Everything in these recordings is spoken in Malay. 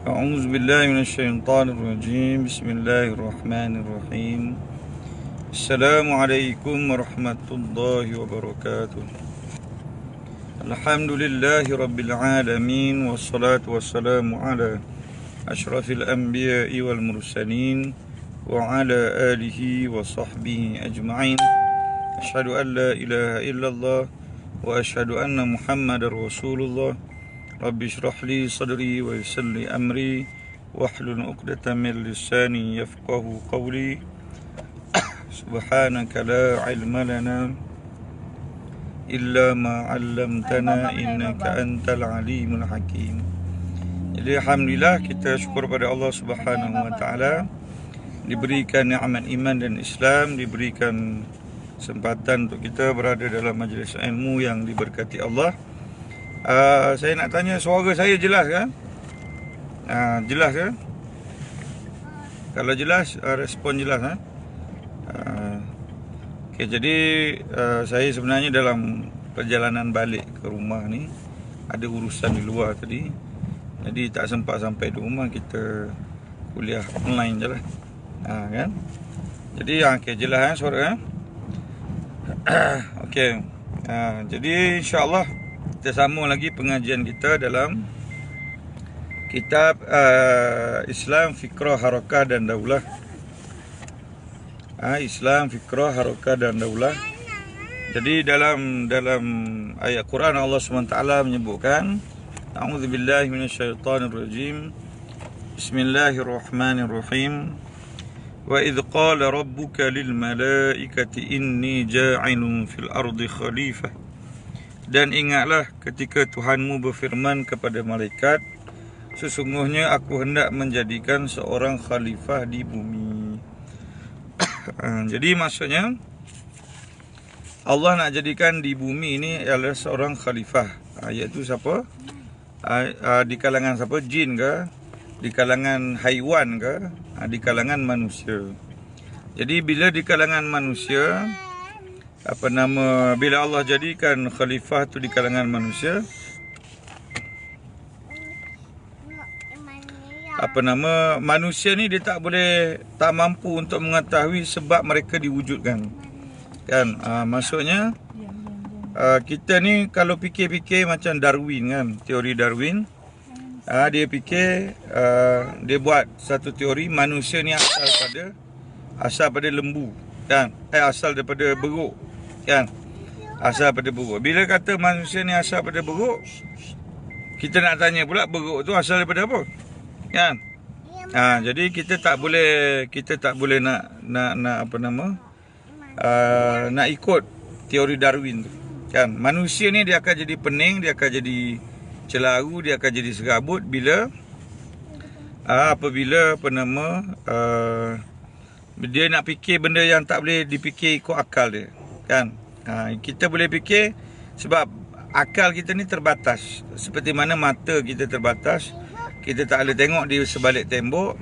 أعوذ بالله من الشيطان الرجيم. بسم الله الرحمن الرحيم. السلام عليكم ورحمة الله وبركاته. الحمد لله رب العالمين، والصلاة والسلام على أشرف الأنبياء والمرسلين وعلى آله وصحبه أجمعين. أشهد أن لا إله إلا الله وأشهد أن محمد رسول الله. Rabbi syrah li sadri wa yassir li amri wahlul 'uqdatam min lisani yafqahu qawli. Subhanaka la ilma lana illa ma 'allamtana innaka antal alimul hakim. Jadi alhamdulillah, kita syukur pada Allah Subhanahu wa taala, diberikan nikmat iman dan Islam, diberikan kesempatan untuk kita berada dalam majlis ilmu yang diberkati Allah. Saya nak tanya, suara saya jelas kan? Jelas kan? Kalau jelas, respon jelas kan? Okay, jadi saya sebenarnya dalam perjalanan balik ke rumah ni, ada urusan di luar tadi, jadi tak sempat sampai di rumah. Kita kuliah online je lah, kan? Jadi okay, jelas kan suara kan? Okay, jadi insyaAllah kita sambung lagi pengajian kita dalam kitab Islam, Fikrah, Harakah dan Daulah. Islam, Fikrah, Harakah dan Daulah. Jadi dalam ayat Quran Allah SWT menyebutkan, A'udzubillahi minasyaitonirrajim. Bismillahirrahmanirrahim. Wa idh qala rabbuka lil malaikati inni ja'ilun fil ardi khalifah. Dan ingatlah ketika Tuhanmu berfirman kepada malaikat, sesungguhnya aku hendak menjadikan seorang khalifah di bumi. Jadi maksudnya Allah nak jadikan di bumi ini adalah seorang khalifah, iaitu siapa? Di kalangan siapa? Jin ke? Di kalangan haiwan ke? Di kalangan manusia. Jadi bila di kalangan manusia, bila Allah jadikan khalifah tu di kalangan manusia, manusia ni dia tak mampu untuk mengetahui sebab mereka diwujudkan, kan? Maksudnya kita ni kalau fikir-fikir macam Darwin kan, teori Darwin. Dia fikir, dia buat satu teori, manusia ni asal pada lembu, kan? Asal daripada beruk, kan? Asal pada beruk. Bila kata manusia ni asal pada beruk, kita nak tanya pula beruk tu asal daripada apa, kan? Jadi kita tak boleh nak ikut teori Darwin tu, kan? Manusia ni dia akan jadi pening, dia akan jadi celaru, dia akan jadi serabut bila apabila dia nak fikir benda yang tak boleh dipikir ikut akal dia, kan? Kita boleh fikir sebab akal kita ni terbatas. Seperti mana mata kita terbatas, kita tak boleh tengok di sebalik tembok.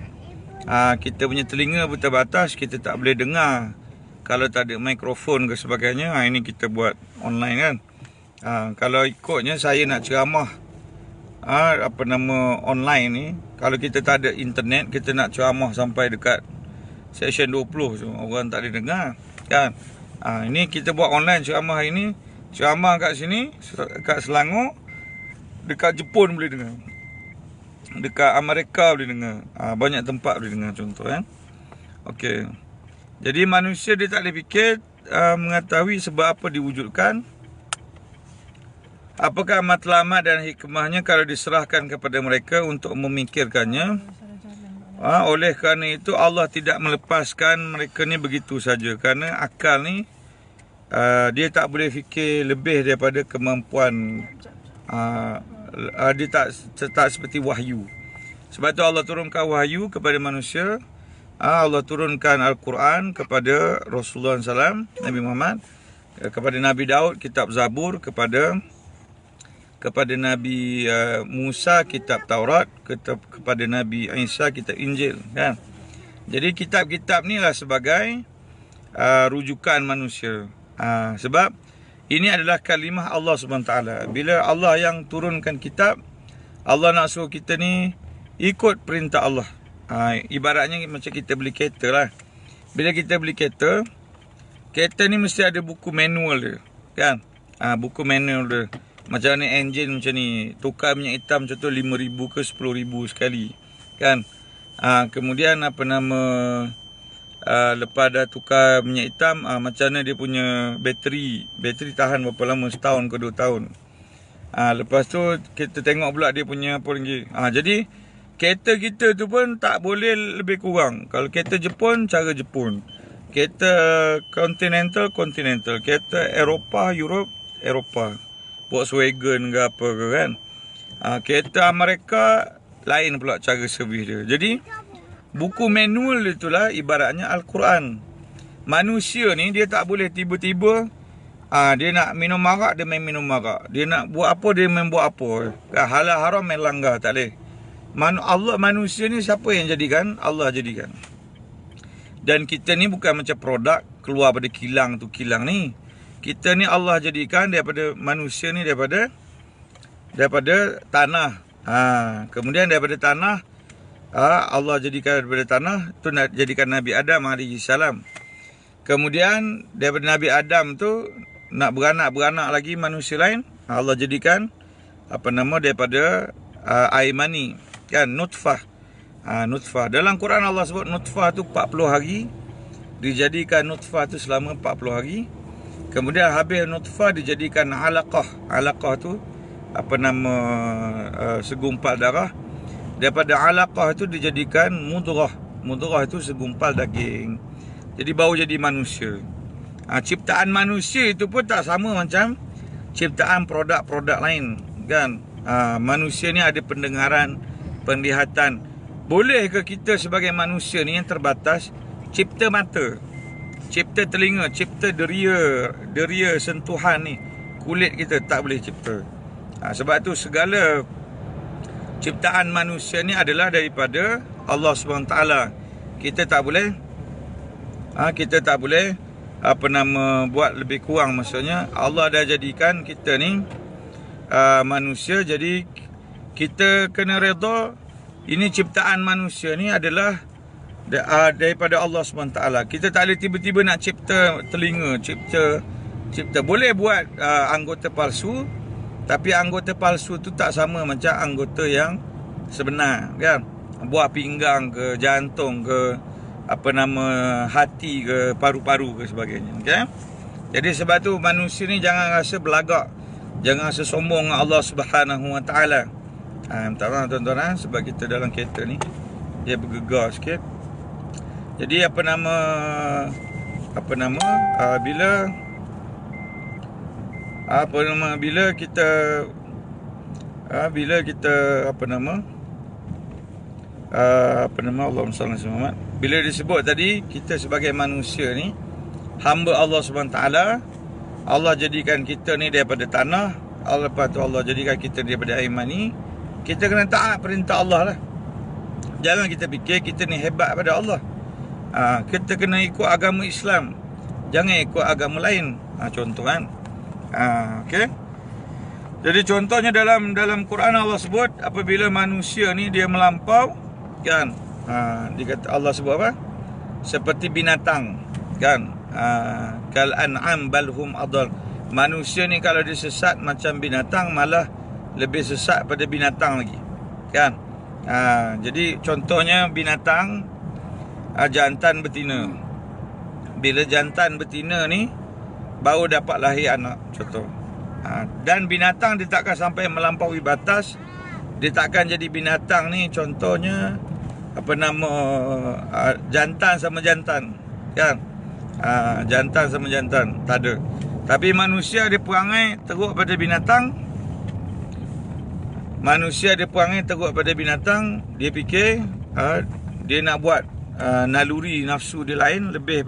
Kita punya telinga pun terbatas, kita tak boleh dengar kalau tak ada mikrofon ke sebagainya. Ini kita buat online kan. Kalau ikutnya saya nak ceramah online ni, kalau kita tak ada internet, kita nak ceramah sampai dekat section 20 tu, orang tak boleh dengar, kan? Ini kita buat online ceramah hari ni. Ceramah kat sini, kat Selangor, dekat Jepun boleh dengar, dekat Amerika boleh dengar, banyak tempat boleh dengar contoh, kan? Okey. Jadi manusia dia tak boleh fikir, mengetahui sebab apa diwujudkan. Apakah matlamat dan hikmahnya kalau diserahkan kepada mereka untuk memikirkannya? Oleh kerana itu Allah tidak melepaskan mereka ni begitu saja, kerana akal ni dia tak boleh fikir lebih daripada kemampuan. Dia tak seperti wahyu. Sebab tu Allah turunkan wahyu kepada manusia. Allah turunkan Al-Quran kepada Rasulullah SAW, Nabi Muhammad, kepada Nabi Daud kitab Zabur, kepada Nabi Musa kitab Taurat, kepada Nabi Isa kitab Injil, kan? Jadi kitab-kitab ni lah sebagai rujukan manusia. Sebab ini adalah kalimah Allah SWT. Bila Allah yang turunkan kitab, Allah nak suruh kita ni ikut perintah Allah. Ibaratnya macam kita beli kereta lah. Bila kita beli kereta ni mesti ada buku manual dia, kan? Buku manual dia. Macam ni enjin macam ni, tukar minyak hitam contoh 5,000 ke 10,000 sekali, kan? Kemudian lepas dah tukar minyak hitam, macam mana dia punya bateri tahan berapa lama, setahun ke 2 tahun. Lepas tu kita tengok pula dia punya apa lagi. Jadi kereta kita tu pun tak boleh lebih kurang. Kalau kereta Jepun, cara Jepun. Kereta Continental, kereta Eropah, Europe, Eropah. Volkswagen ke apa ke, kan. Kereta Amerika lain pula cara servis dia. Jadi buku manual itulah ibaratnya Al-Quran. Manusia ni dia tak boleh tiba-tiba dia nak minum arak, dia main minum arak. Dia nak buat apa, dia main buat apa. Halal haram main langgar, tak boleh. Manusia ni siapa yang jadikan? Allah jadikan. Dan kita ni bukan macam produk keluar pada kilang tu kilang ni. Kita ni Allah jadikan daripada manusia ni daripada tanah. Kemudian daripada tanah Allah jadikan daripada tanah tu jadikan Nabi Adam AS. Kemudian daripada Nabi Adam tu nak beranak lagi manusia lain, Allah jadikan daripada air mani, kan, nutfah. Nutfah. Dalam Quran Allah sebut nutfah tu 40 hari. Dijadikan nutfah tu selama 40 hari. Kemudian habis nutfah dijadikan alaqah. Alaqah tu segumpal darah. Daripada alaqah tu dijadikan mudrah. Mudrah itu segumpal daging. Jadi baru jadi manusia. Ciptaan manusia itu pun tak sama macam ciptaan produk-produk lain, kan. Manusia ni ada pendengaran, penglihatan. Boleh ke kita sebagai manusia ni yang terbatas cipta mata, cipta telinga, cipta deria sentuhan ni, kulit kita tak boleh cipta. Sebab tu segala ciptaan manusia ni adalah daripada Allah SWT. Kita tak boleh buat lebih kurang. Maksudnya Allah dah jadikan kita ni manusia, jadi kita kena redha. Ini ciptaan manusia ni adalah daripada Allah SWT. Kita tak boleh tiba-tiba nak cipta telinga, cipta. Boleh buat anggota palsu, tapi anggota palsu tu tak sama macam anggota yang sebenar, kan. Buat pinggang ke, jantung ke, hati ke, paru-paru ke sebagainya, okay? Jadi sebab tu manusia ni jangan rasa belagak, jangan rasa sombong dengan Allah SWT. Minta maaf tuan-tuan, sebab kita dalam kereta ni dia bergegar sikit. Jadi bila kita Allahumma salli ala Muhammad. Bila disebut tadi kita sebagai manusia ni hamba Allah SWT, Allah jadikan kita ni daripada tanah. Lepas tu Allah jadikan kita daripada air mani. Kita kena taat perintah Allah lah. Jangan kita fikir kita ni hebat pada Allah. Kita kena ikut agama Islam, jangan ikut agama lain. Contoh, kan. Okay. Jadi contohnya dalam Quran Allah sebut apabila manusia ni dia melampau, kan. Dia kata Allah sebut apa? Seperti binatang, kan. Kal an'am balhum adall. Manusia ni kalau dia sesat macam binatang, malah lebih sesat pada binatang lagi, kan. Jadi contohnya binatang jantan betina. Bila jantan betina ni baru dapat lahir anak, contoh. Dan binatang dia takkan sampai melampaui batas. Dia takkan jadi binatang ni contohnya jantan sama jantan, kan. Jantan sama jantan tak ada. Tapi manusia dia perangai teruk pada binatang. Dia fikir dia nak buat naluri nafsu dia lain lebih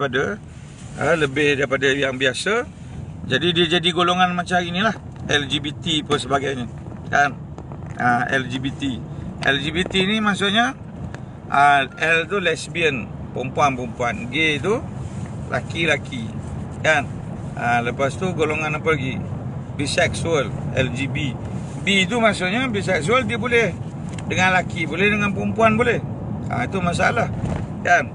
daripada yang biasa. Jadi dia jadi golongan macam inilah, LGBT pun sebagainya, kan. LGBT ni maksudnya L tu lesbian, perempuan-perempuan, gay tu laki-laki, kan. Lepas tu golongan apa lagi? Bisexual, LGB. B tu maksudnya bisexual, dia boleh dengan lelaki boleh, dengan perempuan boleh. Itu masalah. Kan?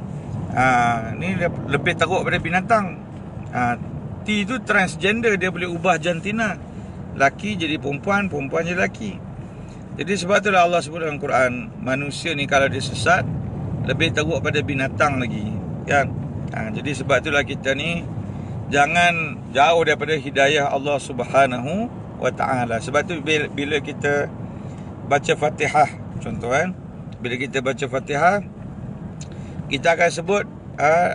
Ni lebih teruk pada binatang. T tu transgender, dia boleh ubah jantina. Laki jadi perempuan, perempuan jadi laki. Jadi sebab itulah Allah sebut dalam Quran, manusia ni kalau dia sesat lebih teruk pada binatang lagi. Kan? Jadi sebab itulah kita ni jangan jauh daripada hidayah Allah Subhanahu wa ta'ala. Sebab tu bila kita baca Fatihah, contoh kan, bila kita baca Fatihah, kita akan sebut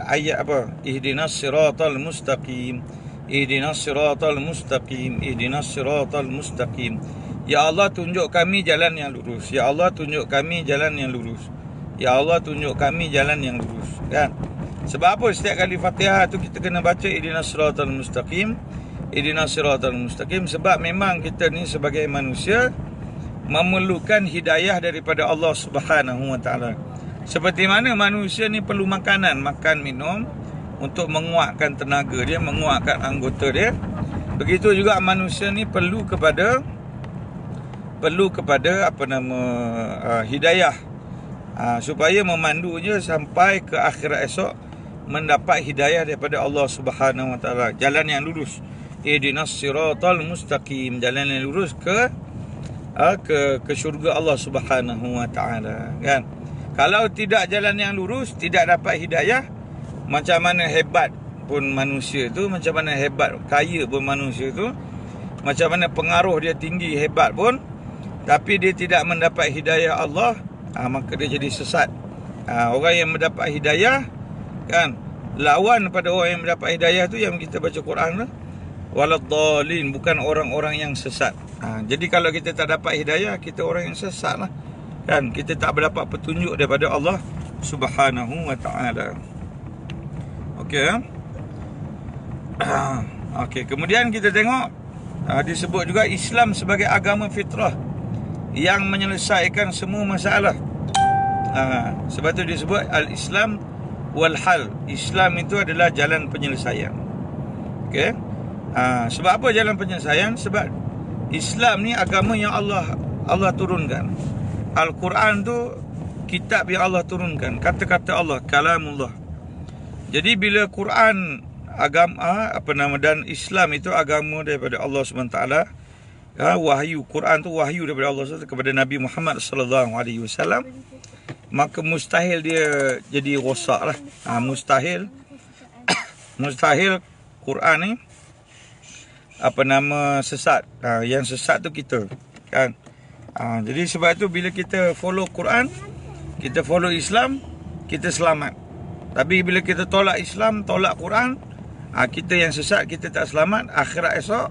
ayat apa? Ihdinas siratal mustaqim, ihdinas siratal mustaqim, ihdinas siratal mustaqim. Ya Allah, tunjuk kami jalan yang lurus. Ya Allah, tunjuk kami jalan yang lurus. Ya Allah, tunjuk kami jalan yang lurus. Kan? Sebab apa setiap kali Fatihah tu kita kena baca ihdinas siratal mustaqim, ihdinas siratal mustaqim? Sebab memang kita ni sebagai manusia memerlukan hidayah daripada Allah Subhanahu wa ta'ala. Seperti mana manusia ni perlu makanan, makan, minum untuk menguatkan tenaga dia, menguatkan anggota dia. Begitu juga manusia ni perlu kepada hidayah, supaya memandunya sampai ke akhirat esok mendapat hidayah daripada Allah Subhanahu wa ta'ala, jalan yang lurus. Ihdinas siratal mustaqim, jalan yang lurus ke syurga Allah Subhanahu wa ta'ala. Kan? Kalau tidak jalan yang lurus, tidak dapat hidayah, macam mana hebat pun manusia tu, macam mana hebat kaya pun manusia tu, macam mana pengaruh dia tinggi hebat pun, tapi dia tidak mendapat hidayah Allah, maka dia jadi sesat. Orang yang mendapat hidayah, kan, lawan pada orang yang mendapat hidayah tu yang kita baca Quran tu, waladhdallin, bukan orang-orang yang sesat. Jadi kalau kita tak dapat hidayah, kita orang yang sesat lah. Kan, kita tak mendapat petunjuk daripada Allah Subhanahu wa ta'ala. Okey. Okey, kemudian kita tengok disebut juga Islam sebagai agama fitrah yang menyelesaikan semua masalah. Sebab tu disebut al-Islam wal hal. Islam itu adalah jalan penyelesaian. Okey. Sebab apa jalan penyelesaian? Sebab Islam ni agama yang Allah turunkan. Al-Quran tu kitab yang Allah turunkan, kata-kata Allah, kalamullah. Jadi bila Quran agama dan Islam itu agama daripada Allah SWT, wahyu, Quran tu wahyu daripada Allah SWT kepada Nabi Muhammad sallallahu alaihi wasallam, maka mustahil dia jadi rosak lah. Mustahil Quran ni sesat. Yang sesat tu kita, kan. Jadi sebab itu bila kita follow Quran, kita follow Islam, kita selamat. Tapi bila kita tolak Islam, tolak Quran, kita yang sesat, kita tak selamat. Akhirat esok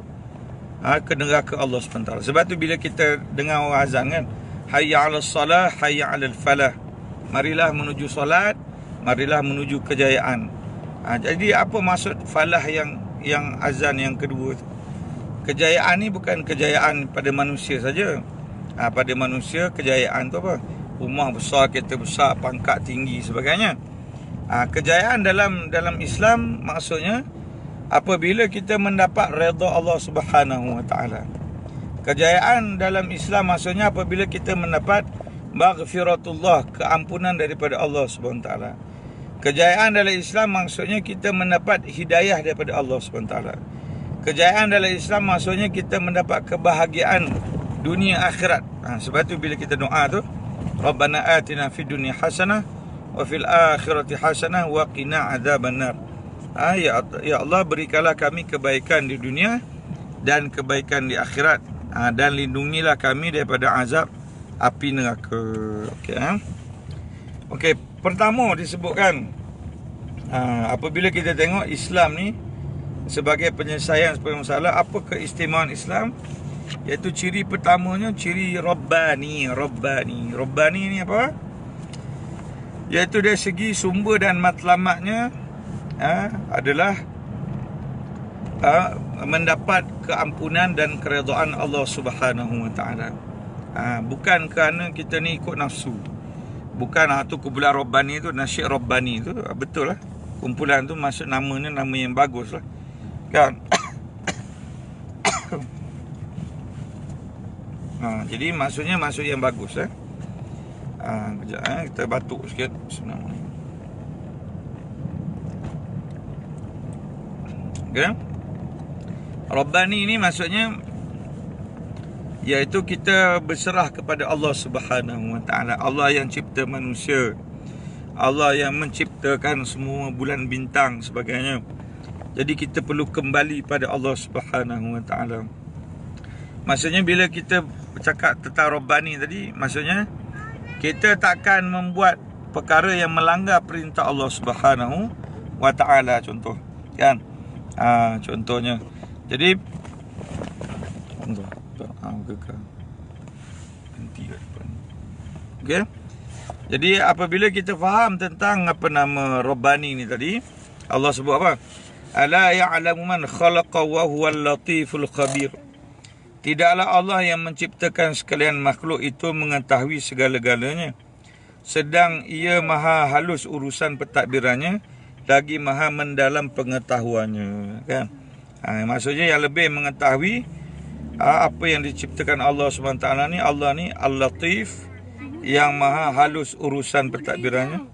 ke neraka Allah SWT. Sebab tu bila kita dengar orang azan, kan, hayya 'alas salah, hayya 'alal falah, marilah menuju solat, marilah menuju kejayaan. Jadi apa maksud falah yang azan yang kedua tu? Kejayaan ni bukan kejayaan pada manusia saja. Pada manusia kejayaan tu apa? Rumah besar, kereta besar, pangkat tinggi sebagainya. Kejayaan dalam Islam maksudnya apabila kita mendapat redha Allah Subhanahu wa ta'ala. Kejayaan dalam Islam maksudnya apabila kita mendapat maghfiratullah, keampunan daripada Allah Subhanahu wa ta'ala. Kejayaan dalam Islam maksudnya kita mendapat hidayah daripada Allah Subhanahu wa ta'ala. Kejayaan dalam Islam maksudnya kita mendapat kebahagiaan dunia akhirat. Sebab tu bila kita doa tu, Rabbana atina fid dunya hasanah wa fil akhirati hasanah wa qina adzabannar. Ya Allah, berikanlah kami kebaikan di dunia dan kebaikan di akhirat, dan lindungilah kami daripada azab api neraka. Okey, pertama disebutkan apabila kita tengok Islam ni sebagai penyelesaian sebagai masalah, apa keistimewaan Islam? Iaitu ciri pertamanya, ciri Rabbani. Rabbani ni apa? Iaitu dari segi sumber dan matlamatnya adalah mendapat keampunan dan keredaan Allah Subhanahu wa ta'ala. Bukan kerana kita ni ikut nafsu. Bukan tu kumpulan Rabbani tu, nasyid Rabbani tu, betul lah. Kumpulan tu maksud namanya nama yang bagus lah, kan. Jadi maksudnya maksud yang bagus. Kejap kita batuk sikit. Bismillahirrahmanirrahim. Okay. Rabbani ni maksudnya iaitu kita berserah kepada Allah Subhanahu Wa Taala. Allah yang cipta manusia, Allah yang menciptakan semua bulan bintang sebagainya. Jadi kita perlu kembali pada Allah Subhanahu Wa Taala. Maksudnya bila kita bercakap tentang Rabbani tadi, maksudnya kita takkan membuat perkara yang melanggar perintah Allah Subhanahu Wa Taala, contoh kan. Contohnya. Jadi okay. Jadi apabila kita faham tentang apa nama Rabbani ni tadi, Allah sebut apa? Ala ya'lamu man khalaqa wa huwal latiful khabir. Tidaklah Allah yang menciptakan sekalian makhluk itu mengetahui segala-galanya, sedang ia maha halus urusan pentadbirannya, lagi maha mendalam pengetahuannya, kan? Maksudnya yang lebih mengetahui apa yang diciptakan Allah SWT ni, Allah ni Al-Latif, yang maha halus urusan pentadbirannya,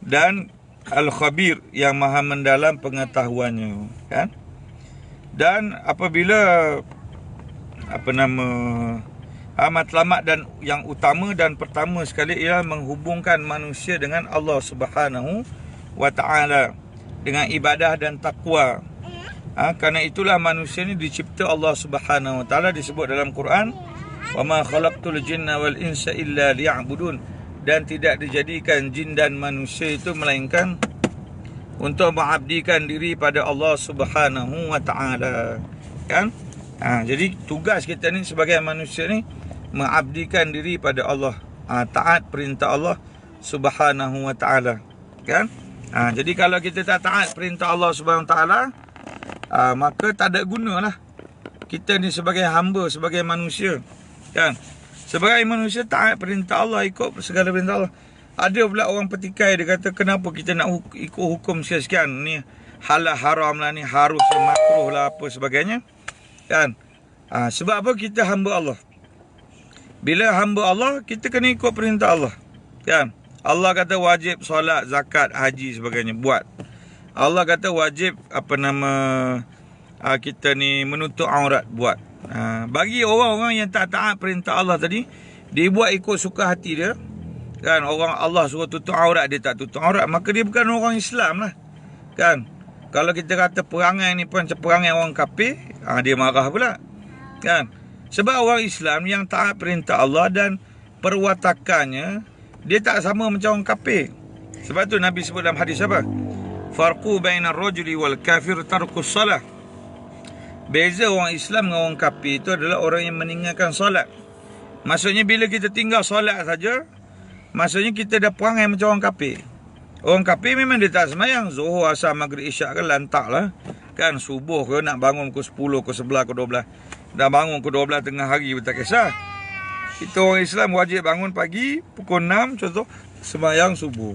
dan Al-Khabir, yang maha mendalam pengetahuannya, kan? Dan apabila apa nama matlamat dan yang utama dan pertama sekali ialah menghubungkan manusia dengan Allah Subhanahu Wa Taala dengan ibadah dan takwa. Kerana itulah manusia ni dicipta Allah Subhanahu Wa Taala, disebut dalam Quran, wa ma khalaqtul jinna wal insa illa liya'budun, dan tidak dijadikan jin dan manusia itu melainkan untuk mengabdikan diri pada Allah Subhanahu Wa Taala, kan? Jadi tugas kita ni sebagai manusia ni mengabdikan diri pada Allah, taat perintah Allah Subhanahu Wa Taala, kan? Jadi kalau kita tak taat perintah Allah Subhanahu Wa Taala, maka tak ada gunalah kita ni sebagai hamba, sebagai manusia, kan? Sebagai manusia taat perintah Allah, ikut segala perintah Allah. Ada pula orang petikai, dia kata kenapa kita nak ikut hukum sekian-sekian ni, halal haram lah ni, harus makruh lah apa sebagainya, kan? Sebab apa? Kita hamba Allah. Bila hamba Allah, kita kena ikut perintah Allah, kan? Allah kata wajib solat, zakat, haji sebagainya, buat. Allah kata wajib apa nama kita ni menutup aurat, buat. Bagi orang-orang yang tak taat perintah Allah tadi, dia buat ikut suka hati dia, kan? Orang Allah suruh tutup aurat, dia tak tutup aurat, maka dia bukan orang Islam lah, kan? Kalau kita kata perangai ni pun perangai orang kafir, dia marah pula, kan? Sebab orang Islam yang taat perintah Allah dan perwatakannya, dia tak sama macam orang kafir. Sebab tu Nabi sebut dalam hadis apa? Farqu bainar rajuli wal kafir tarkus salah. Beza orang Islam dengan orang kafir itu adalah orang yang meninggalkan solat. Maksudnya bila kita tinggal solat saja, maksudnya kita dah perangai macam orang kafir. Orang kafir memang dia tak semayang Zuhur, Asar, Maghrib, Isyak kan lantak lah, kan? Subuh ke nak bangun pukul 10, pukul 11, pukul 12, dah bangun pukul 12 tengah hari pun tak kisah. Kita orang Islam wajib bangun pagi pukul 6 contoh, semayang subuh.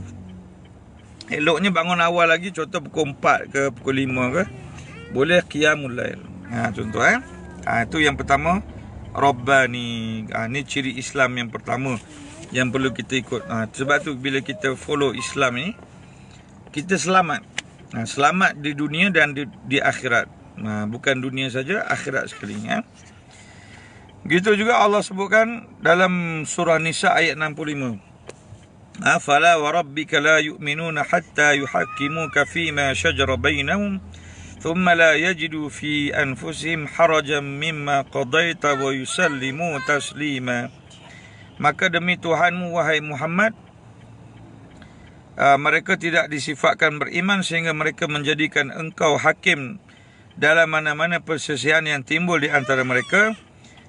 Eloknya bangun awal lagi, contoh pukul 4 ke pukul 5 ke, boleh qiyamul lail. Contoh itu yang pertama, Rabbani. Ni ciri Islam yang pertama yang perlu kita ikut. Sebab tu bila kita follow Islam ni, kita selamat. Selamat di dunia dan di akhirat. Bukan dunia saja, akhirat sekali. Gitu juga Allah sebutkan dalam surah Nisa ayat 65. Fala wa rabbika la yu'minuna hatta yuhakkimuka fima shajara bainahum thumma la yajidu fi anfusihim harajan mimma qadaita wa yusallimu taslima. Maka demi Tuhanmu wahai Muhammad, mereka tidak disifatkan beriman sehingga mereka menjadikan engkau hakim dalam mana-mana perselisihan yang timbul di antara mereka.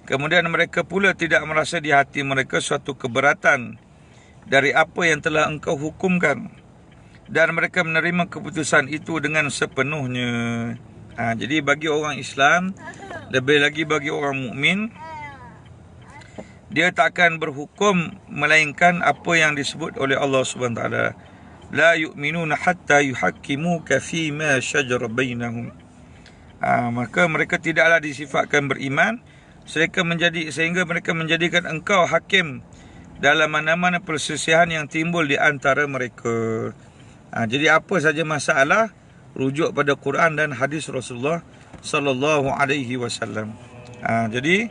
Kemudian mereka pula tidak merasa di hati mereka suatu keberatan dari apa yang telah engkau hukumkan, dan mereka menerima keputusan itu dengan sepenuhnya. Jadi bagi orang Islam, lebih lagi bagi orang mukmin, dia takkan berhukum melainkan apa yang disebut oleh Allah Subhanahu Wa Taala. La yu'minuna hatta yuhakkimuka fima shajara bainahum. Maka mereka tidaklah disifatkan beriman sehingga mereka menjadikan engkau hakim dalam mana-mana perselisihan yang timbul di antara mereka. Jadi apa saja masalah, rujuk pada Quran dan hadis Rasulullah sallallahu alaihi wasallam. Jadi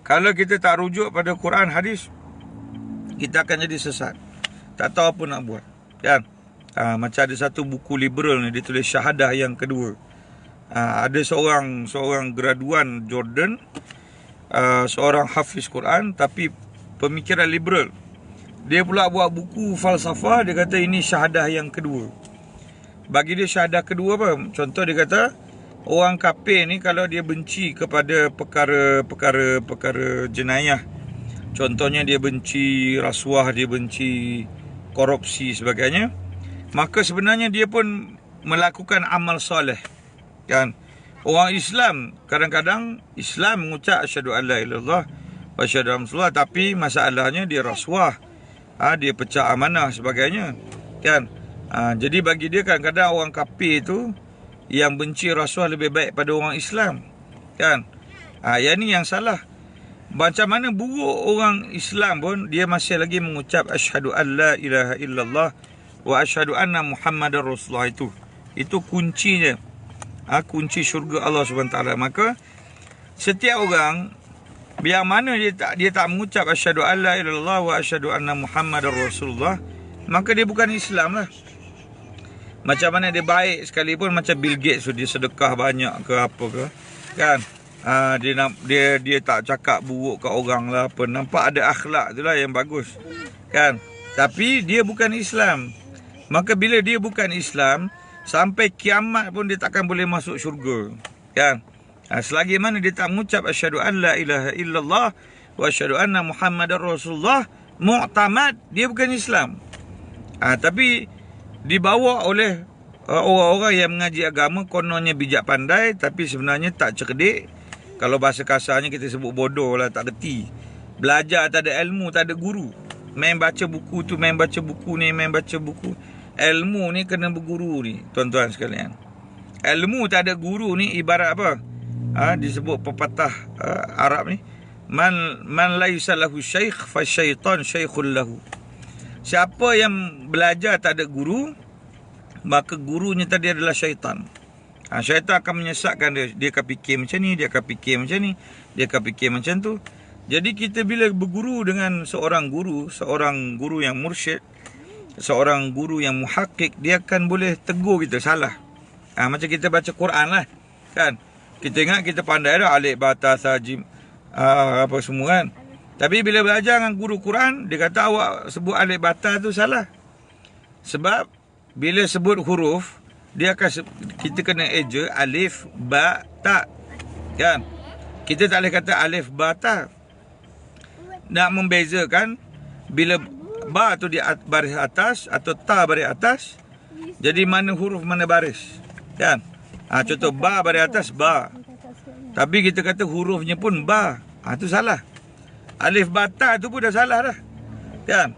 kalau kita tak rujuk pada Quran hadis, kita akan jadi sesat. Tak tahu apa nak buat, kan? Macam ada satu buku liberal ni, dia tulis syahadah yang kedua. Ada seorang graduan Jordan, seorang hafiz Quran tapi pemikiran liberal. Dia pula buat buku falsafah, dia kata ini syahadah yang kedua. Bagi dia syahadah kedua apa? Contoh dia kata, orang kafir ni kalau dia benci kepada perkara jenayah, contohnya dia benci rasuah, dia benci korupsi sebagainya, maka sebenarnya dia pun melakukan amal soleh, kan? Orang Islam kadang-kadang Islam mengucap asyhadu alla ilaha illallah wa asyhadu anna Rasulullah, tapi masalahnya dia rasuah, dia pecah amanah sebagainya, kan? Jadi bagi dia kadang-kadang orang kafir itu yang benci rasuah lebih baik pada orang Islam, kan? Yang ni yang salah. Macam mana buruk orang Islam pun dia masih lagi mengucap asyhadu alla ilaha illallah wa asyhadu anna Muhammadar Rasulullah. Itu kuncinya. Kunci syurga Allah SWT. Maka setiap orang, biar mana dia tak mengucap asyhadu alla illallah wa asyhadu anna Muhammadar Rasulullah, maka dia bukan Islam lah. Macam mana dia baik sekalipun, macam Bill Gates tu, dia sedekah banyak ke apa ke, kan? Dia tak cakap buruk kat orang lah apa. Nampak ada akhlak tu lah yang bagus, kan? Tapi dia bukan Islam. Maka bila dia bukan Islam, sampai kiamat pun dia takkan boleh masuk syurga, kan? Selagi mana dia tak mengucap asyhadu an la ilaha illallah wa asyhadu anna Muhammadar Rasulullah, mu'tamad, dia bukan Islam. Tapi dibawa oleh orang-orang yang mengaji agama, kononnya bijak pandai tapi sebenarnya tak cerdik. Kalau bahasa kasarnya kita sebut bodoh lah, tak reti. Belajar tak ada ilmu, tak ada guru. Main baca buku tu, main baca buku ni, main baca buku. Ilmu ni kena berguru ni, tuan-tuan sekalian. Ilmu tak ada guru ni ibarat apa? Disebut pepatah Arab ni, man laisa lahu syaikh fa syaitan syaikhul lahu. Siapa yang belajar tak ada guru, maka gurunya tadi adalah syaitan. Syaitan akan menyesatkan dia. Dia akan fikir macam ni, dia akan fikir macam ni, dia akan fikir macam tu. Jadi kita bila berguru dengan seorang guru yang mursyid, seorang guru yang muhakkik, dia akan boleh tegur kita salah. Macam kita baca Quran lah, kan? Kita ingat kita pandai dah alif, ba, ta, sa, jim, apa semua, kan? Tapi bila belajar dengan guru Quran, dia kata awak sebut alif bata tu salah. Sebab bila sebut huruf, kita kena eja alif ba ta, kan? Kita tak boleh kata alif ba ta. Nak membezakan bila ba tu di baris atas atau ta baris atas, jadi mana huruf mana baris, kan? Contoh ba baris atas ba, tapi kita kata hurufnya pun ba, tu salah. Alif bata tu pun dah salah dah, kan?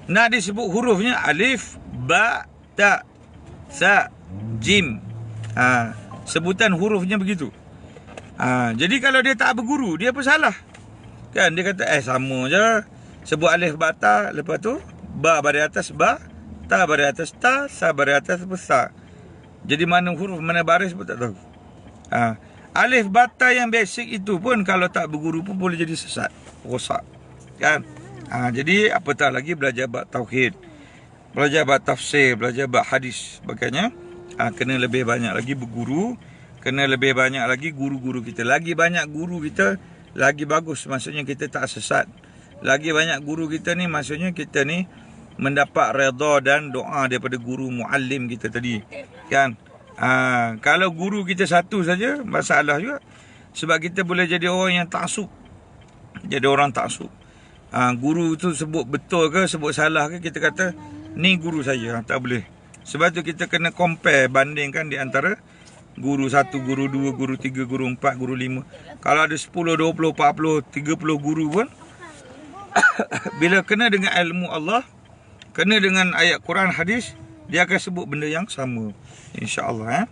Nak disebut hurufnya alif, ba, ta, sa, jim. Sebutan hurufnya begitu. Jadi kalau dia tak berguru, dia pun salah, kan? Dia kata sama je. Sebut alif bata, lepas tu ba baris atas ba, ta baris atas ta, sa baris atas sa. Jadi mana huruf mana baris pun tak tahu. Alif bata yang basic itu pun kalau tak berguru pun boleh jadi sesat, rosak, kan? Jadi apatah lagi belajar bab tauhid, belajar bab tafsir, belajar bab hadis sebagainya. Kena lebih banyak lagi berguru, kena lebih banyak lagi guru-guru kita. Lagi banyak guru kita, lagi bagus, maksudnya kita tak sesat. Lagi banyak guru kita ni, maksudnya kita ni mendapat redha dan doa daripada guru muallim kita tadi, kan? Kalau guru kita satu saja, masalah juga. Sebab kita boleh jadi orang yang taksub. Jadi orang taksub. Guru tu sebut betul ke, sebut salah ke, kita kata ni guru saya. Tak boleh. Sebab tu kita kena compare, bandingkan di antara guru 1, guru 2, guru 3, guru 4, guru 5. Kalau ada 10, 20, 40, 30 guru pun, bila kena dengan ilmu Allah, kena dengan ayat Quran, hadis, dia akan sebut benda yang sama, insya-Allah.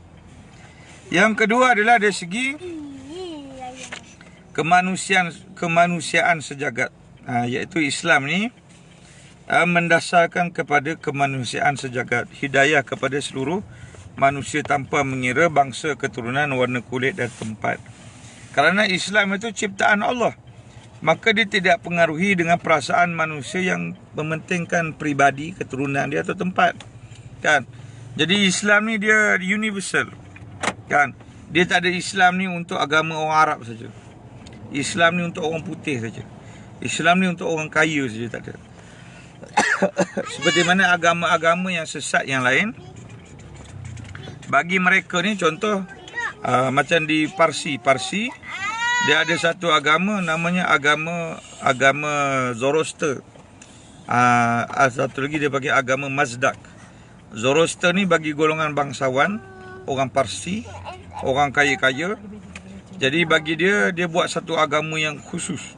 Yang kedua adalah dari segi kemanusiaan sejagat. iaitu Islam ni mendasarkan kepada kemanusiaan sejagat, hidayah kepada seluruh manusia tanpa mengira bangsa, keturunan, warna kulit dan tempat. Kerana Islam itu ciptaan Allah, maka dia tidak pengaruhi dengan perasaan manusia yang mementingkan pribadi, keturunan dia atau tempat, kan? Jadi Islam ni dia universal, kan? Dia tak ada Islam ni untuk agama orang Arab saja. Islam ni untuk orang putih saja. Islam ni untuk orang kaya saja, tak ada. Seperti mana agama-agama yang sesat yang lain, bagi mereka ni contoh macam di Parsi dia ada satu agama namanya agama Zoroaster. Satu lagi dia bagi agama Mazdak. Zoroaster ni bagi golongan bangsawan, orang Parsi, orang kaya-kaya. Jadi bagi dia buat satu agama yang khusus.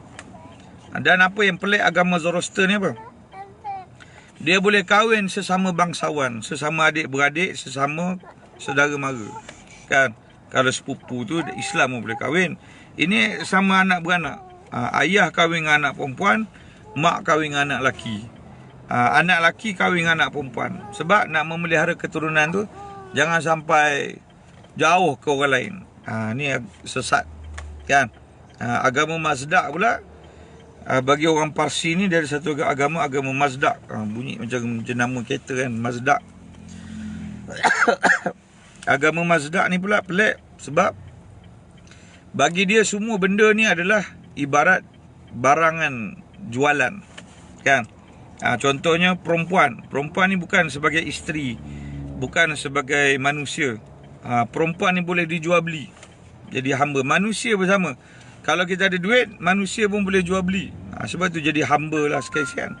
Dan apa yang pelik agama Zoroaster ni apa? Dia boleh kahwin sesama bangsawan, sesama adik-beradik, sesama saudara mara, kan? Kalau sepupu tu Islam pun boleh kahwin. Ini sama anak beranak. Ayah kahwin dengan anak perempuan, mak kahwin dengan anak lelaki. Anak lelaki kahwin dengan anak perempuan. Sebab nak memelihara keturunan tu jangan sampai jauh ke orang lain. Ni sesat, kan? Agama Mazdak pula, bagi orang Parsi ni dari satu agama Mazdak. Bunyi macam jenama kereta kan, Mazdak. Agama Mazdak ni pula pelik sebab bagi dia semua benda ni adalah ibarat barangan jualan, kan? Contohnya perempuan ni bukan sebagai isteri, bukan sebagai manusia. Perempuan ni boleh dijual beli, jadi hamba. Manusia bersama, kalau kita ada duit, manusia pun boleh jual beli. Sebab tu jadi hamba lah sekalian,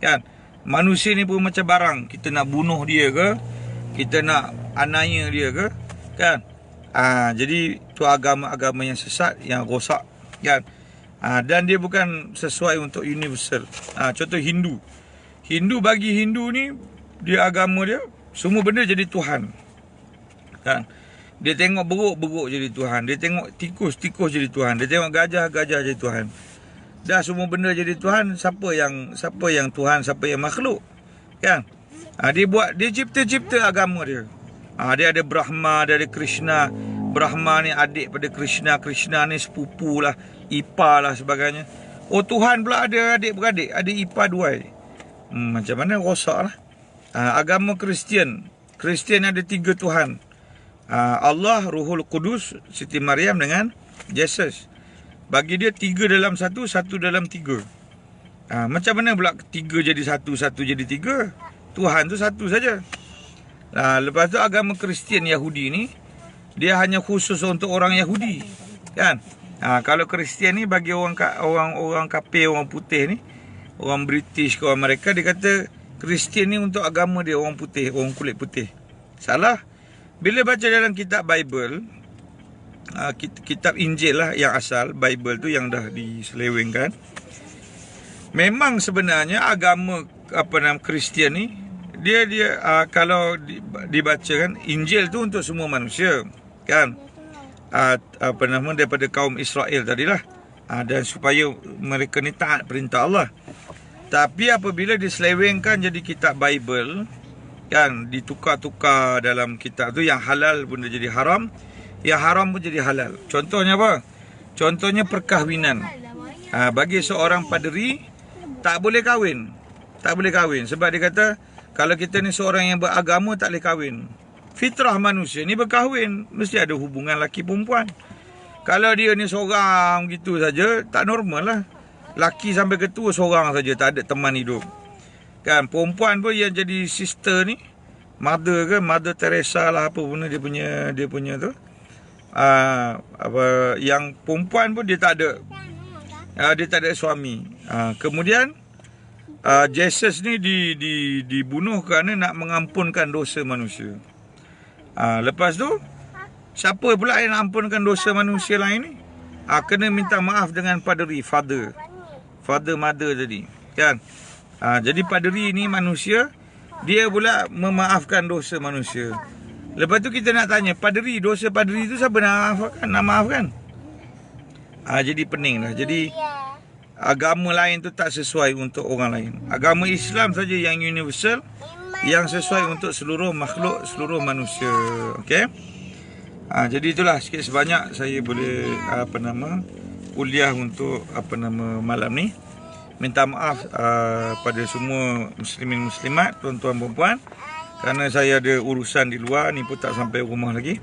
kan? Manusia ni pun macam barang. Kita nak bunuh dia ke, kita nak anaya dia ke, kan? Jadi tu agama-agama yang sesat, yang rosak, kan? Dan dia bukan sesuai untuk universal. Contoh Hindu bagi Hindu ni, dia agama dia semua benda jadi Tuhan, kan? Dia tengok beruk jadi Tuhan, dia tengok tikus jadi Tuhan, dia tengok gajah jadi Tuhan. Dah semua benda jadi Tuhan. Siapa yang Tuhan, siapa yang makhluk, kan? Dia cipta agama dia. Dia ada Brahma, dia ada Krishna. Brahma ni adik pada Krishna, Krishna ni sepupu lah, ipar lah sebagainya. Tuhan pula ada adik-beradik, ada ipar duai. Macam mana rosak lah. Agama Kristian ada 3 Tuhan. Allah, Ruhul Qudus, Siti Maryam dengan Jesus. Bagi dia 3 dalam 1, 1 dalam 3. Macam mana pula 3 jadi 1, 1 jadi 3? Tuhan tu satu saja. Lepas tu agama Kristian Yahudi ni, dia hanya khusus untuk orang Yahudi, kan? Kalau Kristian ni bagi orang kafir, orang putih ni, orang British ke orang Amerika, dia kata Kristian ni untuk agama dia, orang putih, orang kulit putih. Salah. Bila baca dalam kitab Bible, kitab Injil lah yang asal, Bible tu yang dah diselewengkan, memang sebenarnya agama Kristian ni, dia kalau dibacakan, Injil tu untuk semua manusia, kan? Daripada kaum Israel tadilah, dan supaya mereka ni taat perintah Allah. Tapi apabila diselewengkan jadi kitab Bible, kan, ditukar-tukar dalam kitab tu, yang halal pun dia jadi haram, yang haram pun jadi halal. Contohnya apa? Contohnya perkahwinan. Bagi seorang paderi tak boleh kahwin. Sebab dia kata kalau kita ni seorang yang beragama tak boleh kahwin. Fitrah manusia ni berkahwin, mesti ada hubungan laki perempuan. Kalau dia ni seorang gitu saja, tak normal lah. Laki sampai ketua seorang saja, tak ada teman hidup, kan? Perempuan pun yang jadi sister ni, Mother Teresa lah, apa pun dia punya tu, yang perempuan pun dia tak ada suami. Kemudian Jesus ni dibunuh kerana nak mengampunkan dosa manusia. Lepas tu siapa pula yang nak ampunkan dosa manusia lain ni? Kena minta maaf dengan paderi, father mother tadi, kan? Jadi paderi ni manusia, dia pula memaafkan dosa manusia. Lepas tu kita nak tanya, dosa paderi tu siapa nak maafkan? Jadi pening lah. Jadi agama lain tu tak sesuai untuk orang lain. Agama Islam saja yang universal, yang sesuai untuk seluruh makhluk, seluruh manusia. Okey. Jadi itulah sikit sebanyak saya boleh kuliah untuk malam ni. Minta maaf pada semua muslimin muslimat, tuan-tuan puan-puan, kerana saya ada urusan di luar ni pun tak sampai rumah lagi.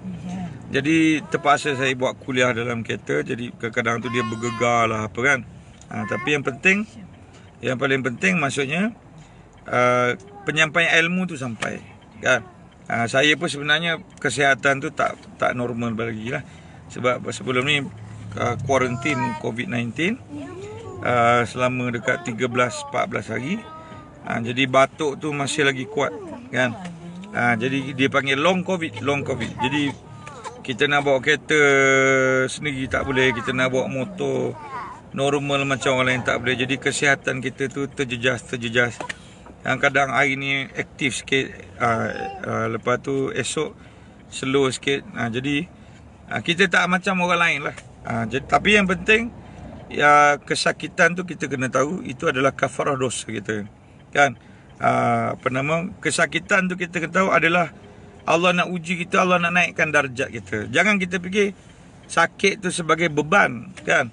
Jadi terpaksa saya buat kuliah dalam kereta. Jadi kadang-kadang tu dia bergegar lah apa kan. Tapi yang paling penting maksudnya penyampaian ilmu tu sampai kan. Saya pun sebenarnya kesihatan tu tak normal lagi lah. Sebab sebelum ni kuarantin COVID-19 selama dekat 13-14 hari. Jadi batuk tu masih lagi kuat kan. Jadi dia panggil long COVID. Jadi kita nak bawa kereta sendiri tak boleh, kita nak bawa motor normal macam orang lain tak boleh. Jadi kesihatan kita tu terjejas. Kadang-kadang hari ni aktif sikit, lepas tu esok slow sikit. Jadi kita tak macam orang lain lah. Tapi yang penting kesakitan tu kita kena tahu itu adalah kafarah dosa kita kan. Kesakitan tu kita kena tahu adalah Allah nak uji kita, Allah nak naikkan darjat kita. Jangan kita fikir sakit tu sebagai beban kan.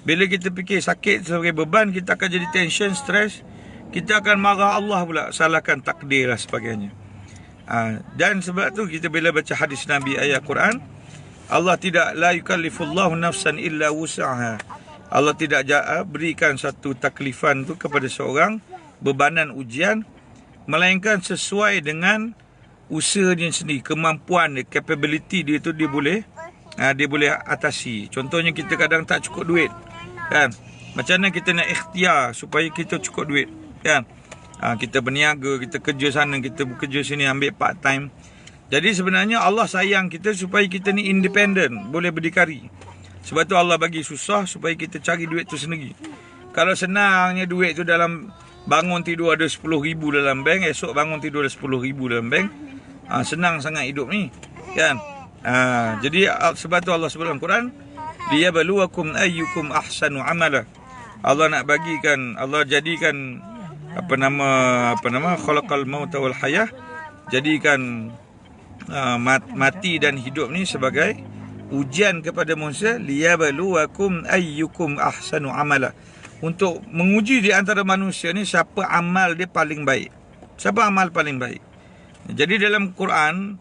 Bila kita fikir sakit sebagai beban, kita akan jadi tension, stres. Kita akan marah Allah pula, salahkan takdir lah sebagainya. Dan sebab tu kita bila baca hadis Nabi, ayat Quran, Allah tidak, la yukallifullahu nafsan illa wus'aha. Allah tidak berikan satu taklifan tu kepada seorang, bebanan ujian, melainkan sesuai dengan usaha dia sendiri, kemampuan dia, capability dia tu dia boleh atasi. Contohnya kita kadang tak cukup duit kan. Macam mana kita nak ikhtiar supaya kita cukup duit kan. Kita berniaga, kita kerja sana, kita bekerja sini, ambil part time. Jadi sebenarnya Allah sayang kita supaya kita ni independent, boleh berdikari. Sebab tu Allah bagi susah supaya kita cari duit tu sendiri. Kalau senangnya duit tu dalam bangun tidur ada 10,000 dalam bank, esok bangun tidur ada 10,000 dalam bank, senang sangat hidup ni kan. Jadi sebab tu Allah sebut dalam Quran, liyabluwakum ayyukum ahsanu amala. Allah nak bagikan, Allah jadikan khalaqal mauta wal hayah, jadikan mati dan hidup ni sebagai ujian kepada manusia. Liyabluwakum ayyukum ahsanu amala, untuk menguji di antara manusia ni siapa amal dia paling baik. Siapa amal paling baik. Jadi dalam Quran,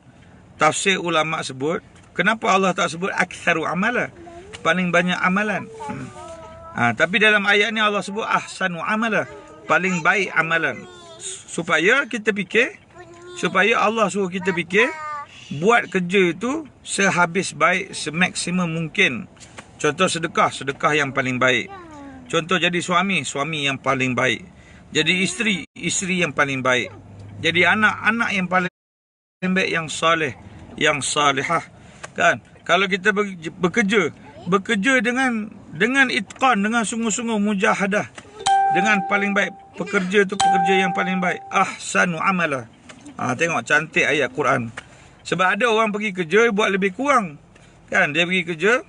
tafsir ulama sebut, kenapa Allah tak sebut aktsaru amala, paling banyak amalan. Tapi dalam ayat ni Allah sebut ahsanu amala, paling baik amalan. Supaya kita fikir, supaya Allah suruh kita fikir, buat kerja itu sehabis baik, semaksimum mungkin. Contoh sedekah yang paling baik. Contoh jadi suami yang paling baik. Jadi isteri yang paling baik. Jadi anak yang paling baik, yang soleh, yang salihah kan. Kalau kita bekerja dengan itqan, dengan sungguh-sungguh mujahadah, dengan paling baik, pekerja tu pekerja yang paling baik, ahsanu amala. Tengok cantik ayat Quran. Sebab ada orang pergi kerja buat lebih kurang kan. Dia pergi kerja,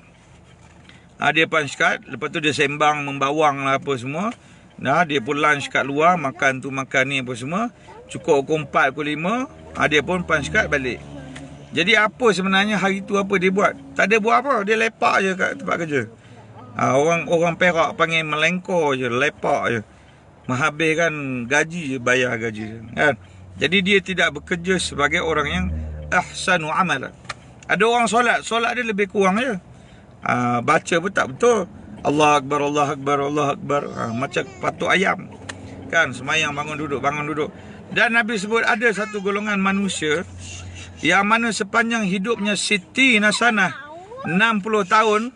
dia punch card, lepas tu dia sembang, membawang lah apa semua. Dia pun lunch kat luar, makan ni apa semua. Cukup pukul 4, pukul 5, dia pun punch card balik. Jadi apa sebenarnya hari tu apa dia buat? Tak ada buat apa, dia lepak je kat tempat kerja. Orang Perak panggil melengkor je, lepak je. Menghabiskan gaji je, bayar gaji je kan. Jadi dia tidak bekerja sebagai orang yang ahsanu amalan. Ada orang solat dia lebih kurang je. Baca pun tak betul. Allah Akbar, Allah Akbar, Allah Akbar. Macam patuk ayam kan, semayang bangun duduk. Dan Nabi sebut ada satu golongan manusia yang mana sepanjang hidupnya siti nasanah, 60 tahun,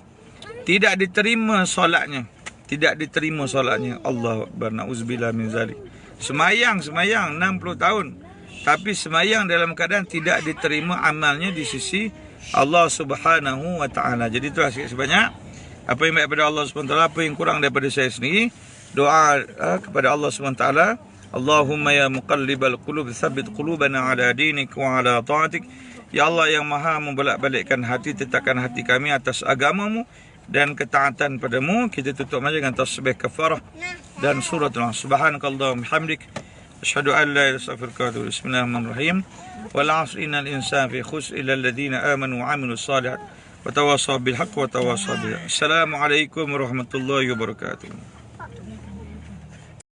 tidak diterima solatnya. Allah Akbar, na'udzubillah min zalik. Semayang 60 tahun, tapi semayang dalam keadaan tidak diterima amalnya di sisi Allah Subhanahu wa ta'ala. Jadi itulah sikit sebanyak apa yang baik daripada Allah SWT, apa yang kurang daripada saya sendiri. Doa kepada Allah SWT. Allahumma ya muqallibal qulub, tsabbit qulubana ala dinik wa ala ta'atik. Ya Allah yang maha membolak-balikkan hati, tetapkan hati kami atas agamamu dan ketaatan padamu. Kita tutup aja dengan tasbih kafarah dan surat Al-Asr. Subhanakallahumma bihamdik asyhadu an la ilaha illa anta astaghfiruka wa atubu ilaik. Bismillahirrahmanirrahim. Wal 'asr innal insana fi khusr illa alladhina amanu wa 'amilus shalihat wa tawassaw bil haqqi wa tawassaw bil. Assalamualaikum warahmatullahi wabarakatuh.